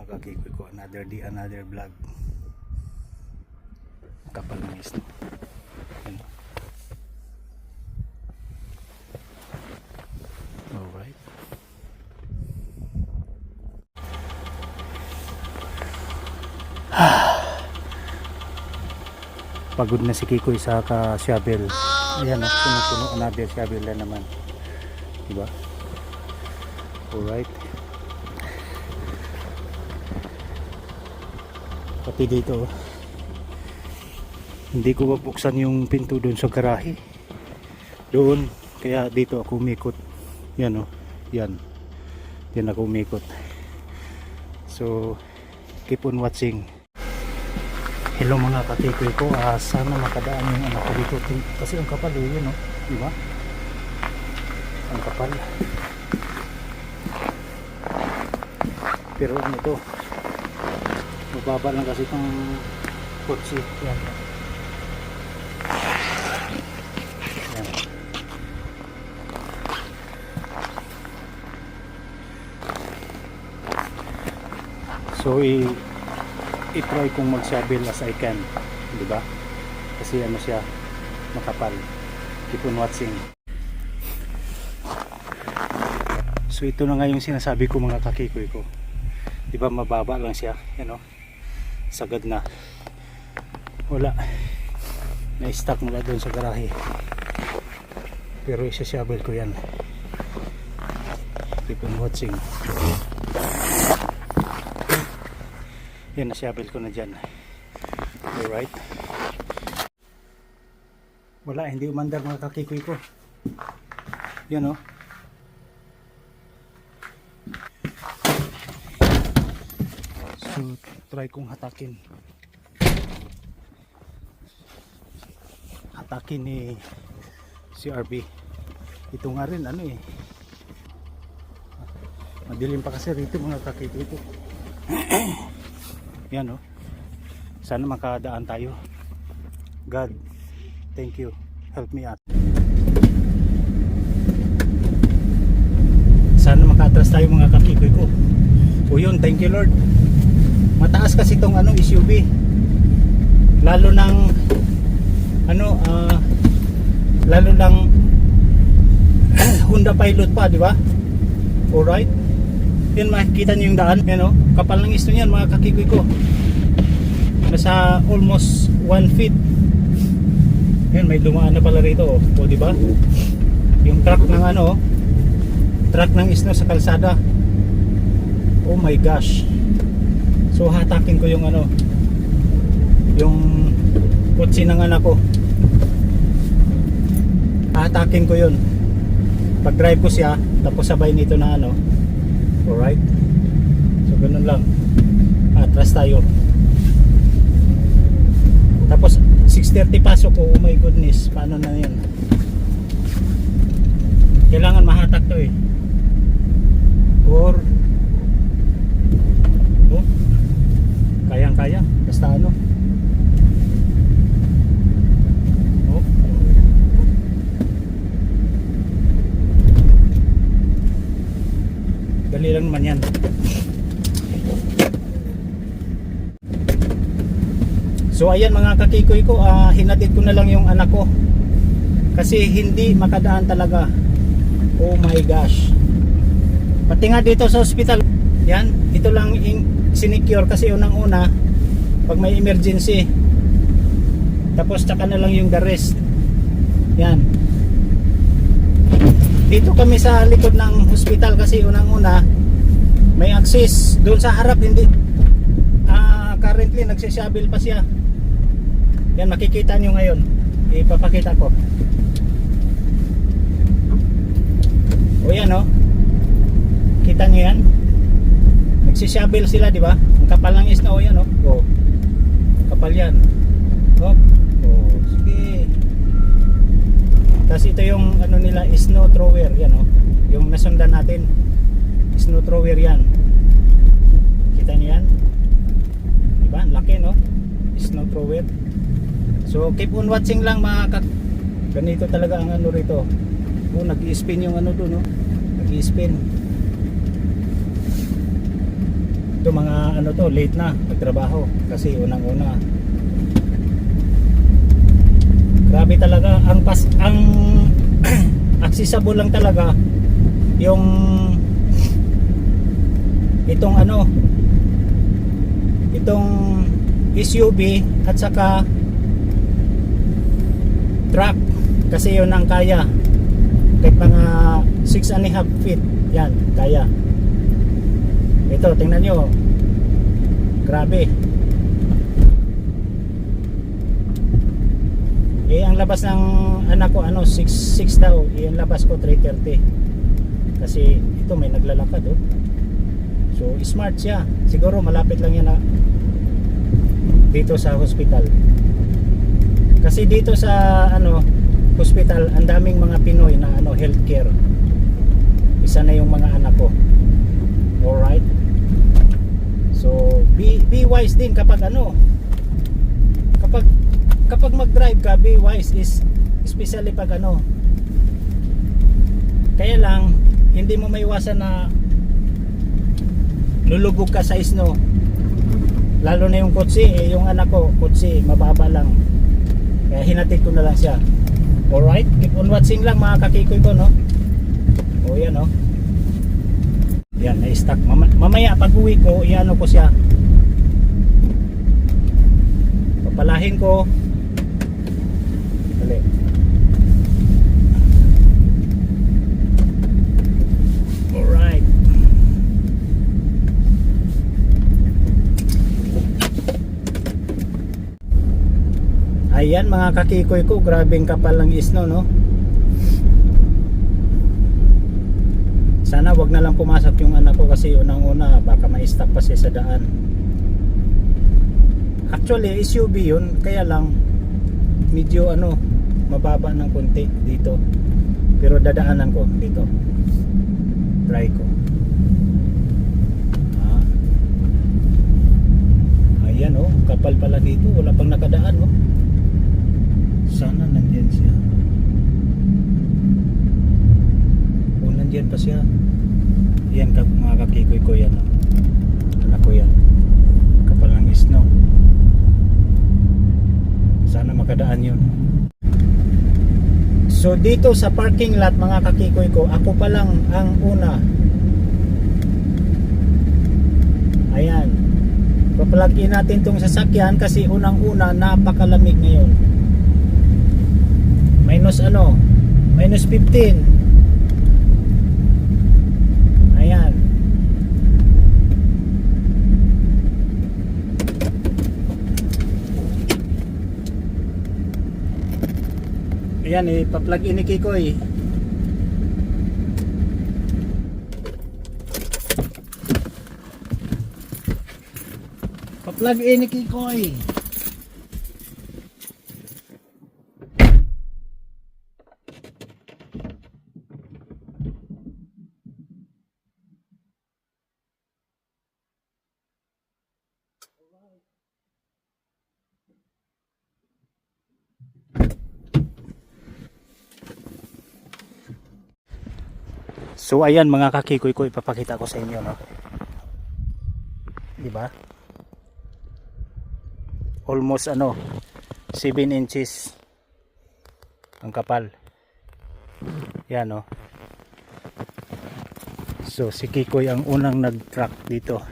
mga kakikoy ko, another day, another vlog. Kapal ng isno. Yan. Alright. Pagod na si Kikoy sa ka-shovel. Ayan o, puno-puno, another shovel na naman. Diba? Alright. Pati dito, hindi ko mabuksan yung pinto doon sa garahe. Doon, kaya dito ako umikot. Yan o, yan. Yan ako umikot. So, keep on watching. Hello mga kakikoy ko, sana makadaan yung anak ko dito kasi ang kapal yun, no? Diba? Ang kapal. Pero ano to, mababa lang kasi itong kotse. Yan. Yan. So i-try kong mag-shovel as I can, di ba? Kasi ano siya, makapal. Keep on watching. So ito na nga yung sinasabi ko mga kakikoy ko. Di ba mababa lang siya, yan o. Sagad na. Wala. Na-stuck mula doon sa garahe. Pero isa-shovel ko yan. Keep on watching. Yan, na-shovel ko na dyan. Alright. Wala, hindi umandar mga kakikoy ko. Yan o. So, try kong hatakin. Hatakin ni si RB. Ito nga rin, ano eh. Madilim pa kasi rito mga kakikoy ko. Yan o. Sana makadaan tayo. God, thank you. Help me out. Sana makatras tayo mga kakikoy ko. O yun, thank you Lord. Mataas kasi itong ano, SUV. Lalo ng ano, lalo ng Honda Pilot pa, di ba? Alright. Yan, makikita nyo yung daan. Yan o, kapal ng isno yan mga kakikoy ko. Nasa almost 1 feet. Yan, may dumaan na pala rito o diba? Yung truck ng ano, truck ng isno sa kalsada. Oh my gosh. So hatakin ko yung ano, yung kotse ng anak ko. Hatakin ko yun. Pag drive ko siya, tapos sabay nito na ano. Alright. So ganun lang. Atras tayo. Tapos 6:30 pasok ko. Oh my goodness. Paano na yan? Kailangan mahatak to eh. Or oh, kayang-kaya. Basta ano. Oh. Dali lang naman yan. So ayan mga kakikoy ko, hinatid ko na lang yung anak ko kasi hindi makadaan talaga. Oh my gosh. Pati nga dito sa hospital, yan, ito lang sinecure kasi unang-una pag may emergency. Tapos tsaka na lang yung the rest. Yan. Dito kami sa likod ng hospital kasi unang-una may access. Doon sa harap hindi. Currently nagsishabil pa siya. Yan, makikita nyo ngayon. Ipapakita ko. O yan o. Kita nyo yan. Nagsishabil sila, di ba? Ang kapal ng isno o yan o. O. Kapal yan. O. O. Sige. Tapos ito yung ano nila, snow thrower. Yan o. Yung nasundan natin. Snow thrower yan. Kita nyo yan? Diba? Laki no? Snow thrower. So keep on watching lang mga ganito talaga ang ano rito. Oh, nag-i-spin yung ano doon no? Nag-i-spin. Ito mga ano to, late na magtrabaho kasi unang-una. Grabe talaga ang accessible lang talaga yung itong SUV at saka truck kasi yun ang kaya kahit mga 6.5 feet yan kaya. Ito tingnan nyo, grabe. Ang labas ng anak ko 6 daw, ang labas ko 3:30 kasi ito may naglalakad so smart siya, siguro malapit lang yan dito sa hospital kasi dito sa hospital ang daming mga Pinoy na healthcare, isa na yung mga anak ko. Alright, so be wise din kapag kapag mag-drive ka, be wise is especially pag kaya lang hindi mo maiwasan na lulubog ka sa snow, lalo na yung kotse yung anak ko kotse mababa lang kaya hinatid ko na lang siya. Alright, keep on watching lang mga kakikoy ko yan yan, na-stuck. Mamaya pag uwi ko iano ko siya, papalahin ko. Dali. Alright. Ayan mga kakikoy ko, grabeng kapal ng snow Sana wag na lang pumasok yung anak ko kasi unang-una baka ma-stuck pa siya sa daan. Actually SUV yun, kaya lang medyo mababa ng konti dito, pero dadaanan ko dito, try ko. Ayan kapal pala dito, wala pang nakadaan sana nandyan siya. Nandyan pa siya. Yan mga kakikoy ko yan anak ko yan, kapal ng snow. Sana makadaan yun. So dito sa parking lot mga kakikoy ko, ako pa lang ang una. Ayan, paplug-in natin tong sasakyan kasi unang-una napakalamig ngayon. Minus 15. Ayan. Ayan, ipa-plug in ni Kikoy. Pa-plug in ni Kikoy. So ayan mga kakikoy ko, ipapakita ko sa inyo diba? Almost 7 inches ang kapal. Yan So si Kikoy ang unang nag-track dito.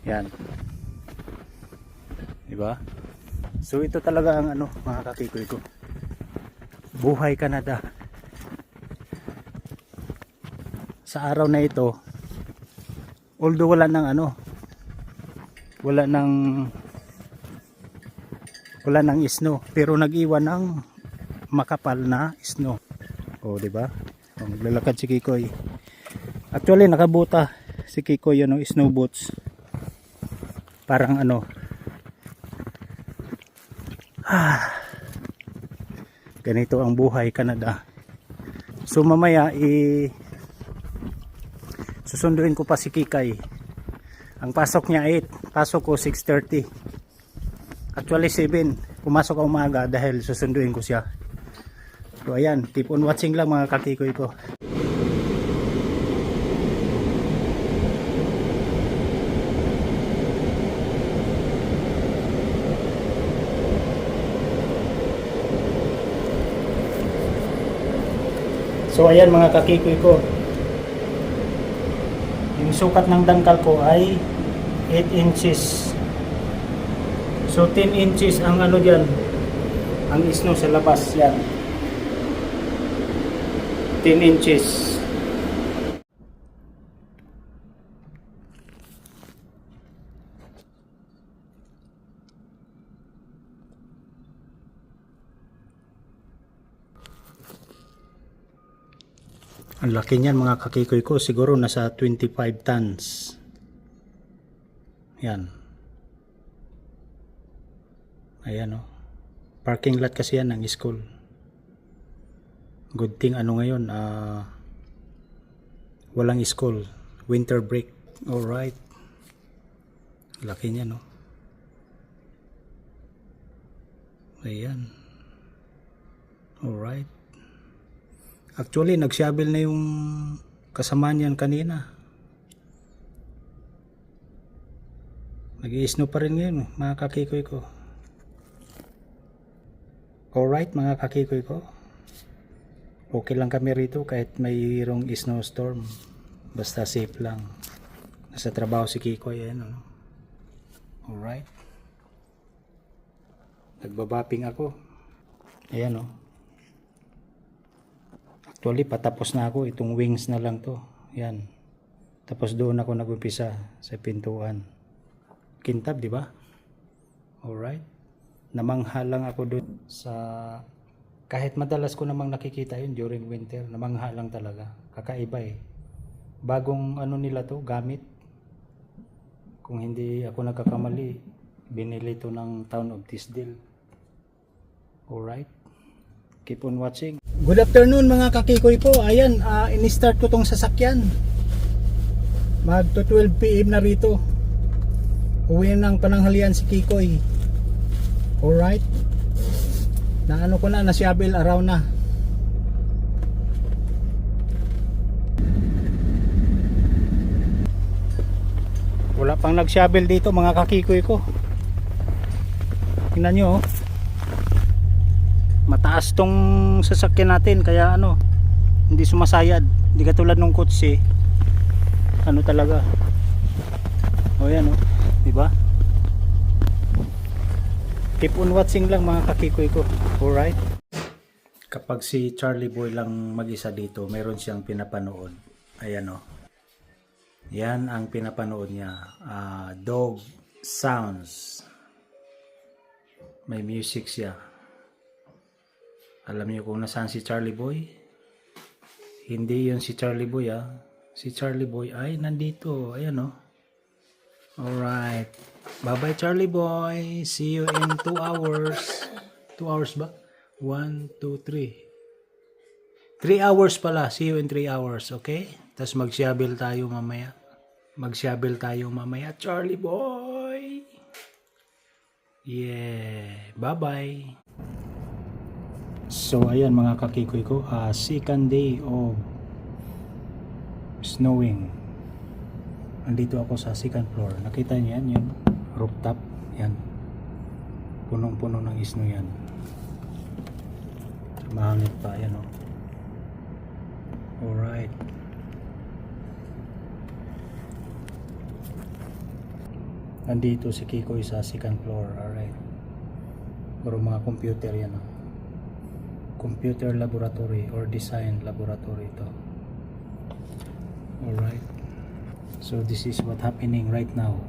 Yan. Diba? So ito talaga ang mga kakikoy ko. Buhay Canada. Sa araw na ito, although wala ng snow, pero nag-iwan ng makapal na snow. Di ba? Naglalakad si Kikoy. Actually nakabuta si Kikoy ng snow boots. Parang ganito ang buhay Canada. So mamaya susunduin ko pa si Kikay. Ang pasok niya 8, pasok ko 6:30. Actually 7, pumasok ako umaga dahil susunduin ko siya. So ayan, keep on watching lang mga kakikoy ko. So ayan mga kakikoy ko. Yung sukat ng dangkal ko ay 8 inches. So 10 inches ang ano diyan. Ang isno sa labas yan. 10 inches. Ang laki niyan mga kakikoy ko, siguro nasa 25 tons. Yan. Ayan o. Parking lot kasi yan ng school. Good thing ano ngayon, walang school. Winter break. Alright. Laki niya no. Ayan. Alright. Actually, nag-shovel na yung kasama niyan kanina. Nag-i-snow pa rin ngayon, mga kakikoy ko. Alright, mga kakikoy ko. Okay lang kami rito kahit mayroong snowstorm. Basta safe lang. Nasa trabaho si Kikoy, ayan. Alright. Nagbabaping ako. Ayan o. Actually, patapos na ako. Itong wings na lang to. Yan. Tapos doon ako nag-umpisa sa pintuan. Kintab, di ba? Alright. Namangha lang ako doon sa... Kahit madalas ko namang nakikita yun during winter. Namangha lang talaga. Kakaiba eh. Bagong ano nila to, gamit. Kung hindi ako nagkakamali, binili to ng Town of Tisdale. Alright. Keep on watching. Good afternoon mga kakikoy ko. Ayan, in-start ko tong sasakyan. Magto 12 PM na rito. Uwi ng pananghalian si Kikoy. Alright. Na ano ko na, na-shovel around na. Wala pang nag-shovel dito mga kakikoy ko. Tingnan nyo oh. Mataas tong sasakyan natin kaya ano, hindi sumasayad, hindi katulad nung kotse. Ano talaga. O yan o, di ba? Keep on watching lang mga kakikoy ko. Alright. Kapag si Charlie Boy lang mag-isa dito, meron siyang pinapanood. Ayan o. Yan ang pinapanood niya. Dog sounds. May music siya. Alam niyo kung nasaan si Charlie Boy? Hindi yun si Charlie Boy ah. Si Charlie Boy ay nandito. Ayan o. Alright. Bye-bye Charlie Boy. See you in 2 hours. 2 hours ba? 1, 2, 3. 3 hours pala. See you in 3 hours. Okay? Tapos mag-shovel tayo mamaya. Mag-shovel tayo mamaya. Charlie Boy. Yeah. Bye-bye. So ayan mga kakikoy ko, second day of snowing. Andito ako sa second floor. Nakita niyo yan, yung rooftop. Yan. Punong-puno ng snow yan. Mahangit pa, yan o. Alright. Andito si Kikoy sa second floor. Alright. Puro mga computer yan o. Computer laboratory or design laboratory ito. Alright. So this is what happening right now.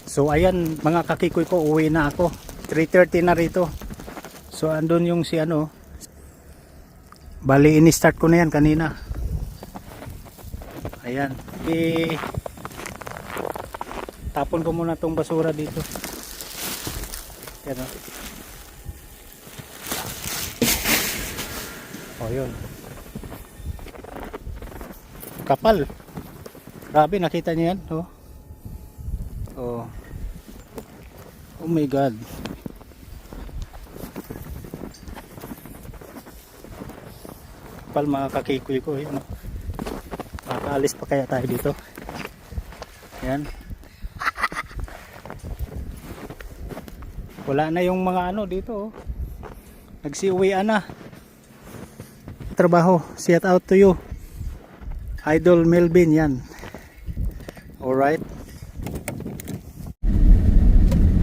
So ayan mga kakikoy ko, uwi na ako. 3:30 na rito. So andun yung si ano. Bali ini-start ko na yan kanina. Ayan. Tapon ko muna tong basura dito. Yan o. Oh, yun. Kapal. Grabe, nakita niyo yan? Oh. Oh. Oh my God. Kapal mga kakikoy ko. Yun, oh. Makakaalis pa kaya tayo dito? Yan. Wala na yung mga ano dito. Oh. Nagsiuwian na. nagtatrabaho. Shout out to you, Idol Melvin yan. Alright.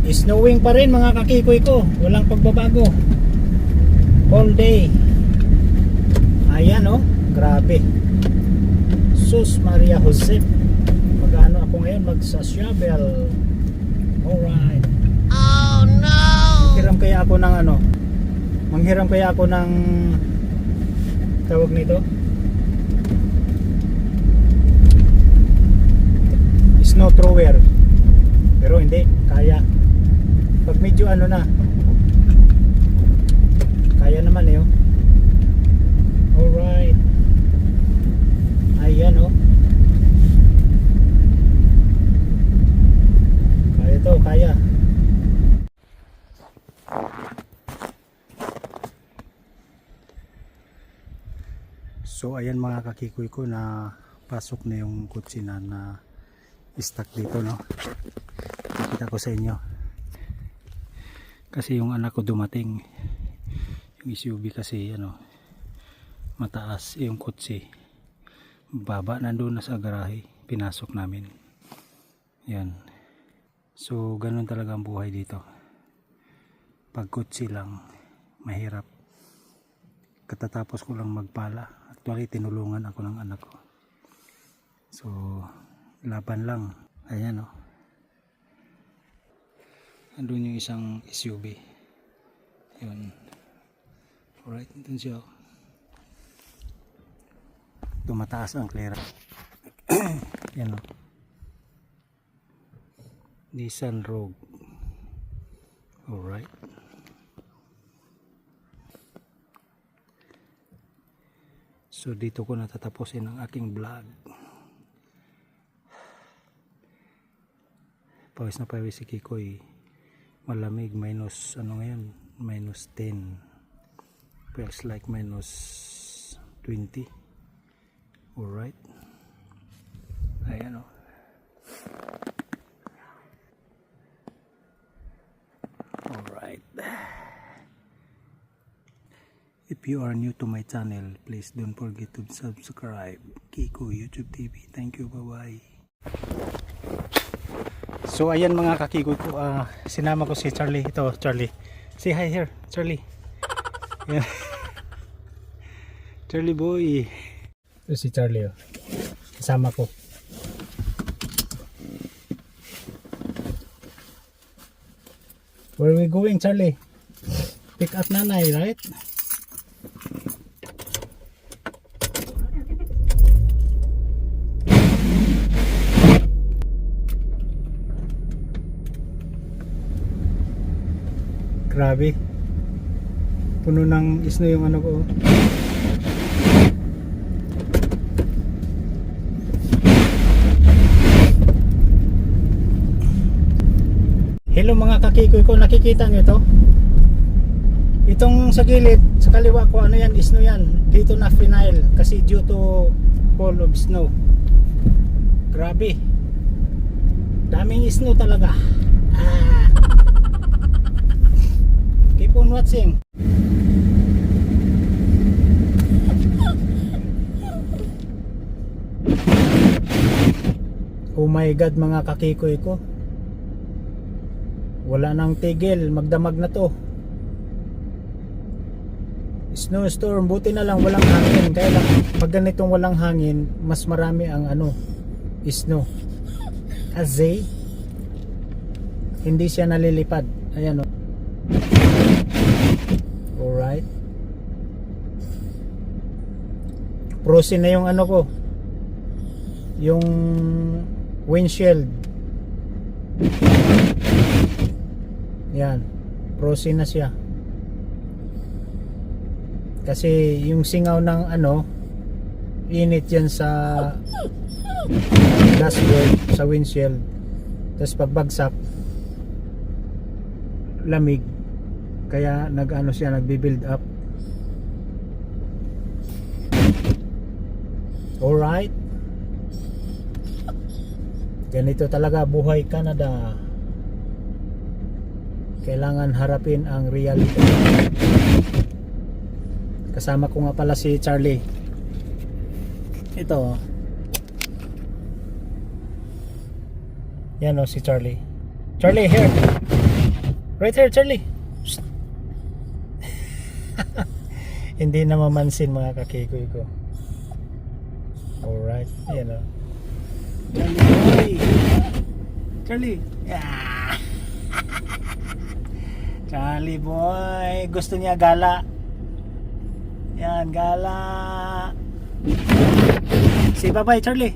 Snowing pa rin mga kakikoy ko, walang pagbabago all day. Ayan oh, grabe. Sus Maria Jose, mag-ano ako ngayon, magsa-shovel. Alright. Oh no, manghiram kaya ako ng ano, manghiram kaya ako ng tawag nito, snow thrower, pero hindi kaya. Pag medyo ano na, kaya naman eh oh. Alright. Ayan oh. Kaya to, kaya. So ayan mga kakikoy ko, na pasok na yung kutsina na stuck dito, no. Nakita ko sa inyo. Kasi yung anak ko dumating, yung SUV kasi ano, mataas yung kutsi, baba, nandun na sa garahe, pinasok namin. Yan. So ganun talaga ang buhay dito. Pag kutsi lang, mahirap. Katatapos ko lang magpala, actually tinulungan ako ng anak ko. So laban lang. Ayan o, andun yung isang SUV. Yun. Alright, dun siya. Tumataas ang clearance. Yan o, Nissan Rogue. Alright. So dito ko natatapusin ang aking vlog. Pawis na pawis si Kikoy. Malamig, minus ano ngayon, minus 10. Feels like minus 20. Alright. Ayan o. Alright. If you are new to my channel, please don't forget to subscribe. Kiko YouTube TV. Thank you. Bye-bye. So ayan mga kakikoy ko, sinama ko si Charlie. Ito Charlie, say hi here Charlie. Yeah. Charlie boy. Ito si Charlie oh. Kasama ko. Where are we going Charlie? Pick up nanay, right? Grabe, puno ng snow yung ano ko. Hello mga kakikoy ko, nakikita nyo ito? Itong sa gilid, sa kaliwa ko, ano yan, snow yan. Dito na final kasi due to fall of snow. Grabe, daming snow talaga. Keep on watching. Oh my God mga kakikoy ko, wala nang tigil, magdamag na to. Snowstorm, buti na lang walang hangin. Kaya lang pag ganitong walang hangin, mas marami ang ano, snow. Kasi hindi siya nalilipad. Ayan o. Alright. Frozen na yung ano ko, yung windshield. Yan, frozen na siya. Kasi yung singaw ng ano, init yan sa dashboard, sa windshield. Tapos pagbagsak, lamig. Kaya nag-ano siya, nagbi-build up. Alright. Ganito talaga buhay Canada. Kailangan harapin ang reality. Kasama ko nga pala si Charlie. Ito. Yan o si Charlie. Charlie, here. Right here, Charlie. Psst. Hindi na mamansin mga kakikoy ko. Alright. Yan o. Charlie boy. Charlie. Yeah. Charlie boy. Gusto niya gala. Yan, gala. Say bye-bye, Charlie.